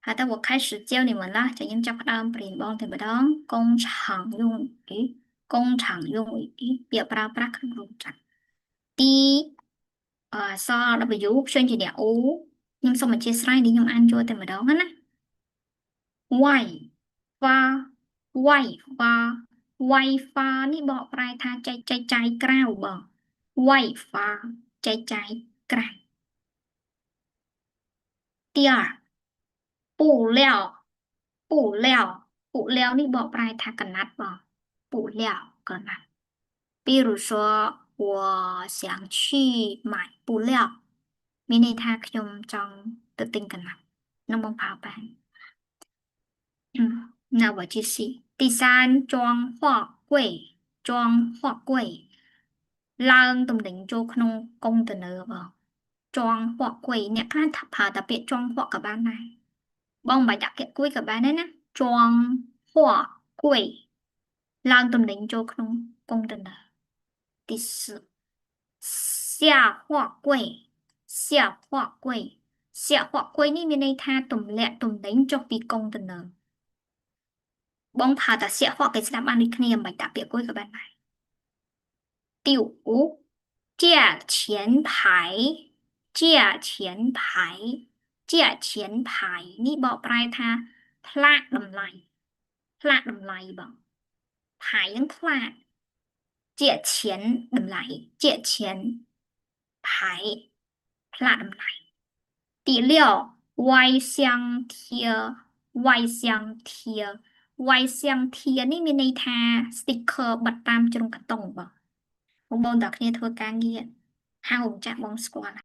好的，我开始教你们啦。จะยังจับดามเปลี่ยนบอลถึงบดอง工厂用语工厂用语ពាក្យប្រើប្រាស់ក្នុងរោងចក្រទីស W ផ្សេងជាអ្នក O ខ្ញុំសូមអធិស្ឋាននេះខ្ញុំអានចូលតែម្ដងណា外发外发外发នេះបកប្រែថាចែកចាយក្រៅបង外发ចែកចាយក្រៅ第二布料布料布料នេះបកប្រែថាកណាត់បង布料កណាត់比如说我想去买布料មានន័យថាខ្ញុំចង់ទៅទិញកណាត់នឹងបងប្រើបាន那我继续第三装货柜装货柜ឡើងទំនិញចូលក្នុងកុងតឺន័របងចង货柜អ្នកខ្លះថាប្រើតែពាក្យចង货ក៏បានដែរបងមិនបាច់ដាក់ពាក្យគួយក៏បានដែរណាចង货柜ឡើងទំនិញចូលក្នុងកុងតឺន័រ第四下货柜下货柜下货柜នេះមានន័យថាទម្លាក់ទំនិញចុះពីកុងតឺន័របងប្រើតែ下货គេស្ដាប់បានដូចគ្នាមិនបាច់ដាក់ពាក្យគួយក៏បានដែរ第五价钱牌价钱牌价钱牌នេះបកប្រែថាផ្លាកតម្លៃផ្លាកតម្លៃបង牌នឹងផ្លាក价钱តម្លៃ价钱牌ផ្លាកតម្លៃ第六外箱贴外箱贴外箱贴នេះមានន័យថា sticker បិទតាមជ្រុងកាតុងបងបងតាគ្នាធ្វើការងារហៅចាក់បងស្គាល់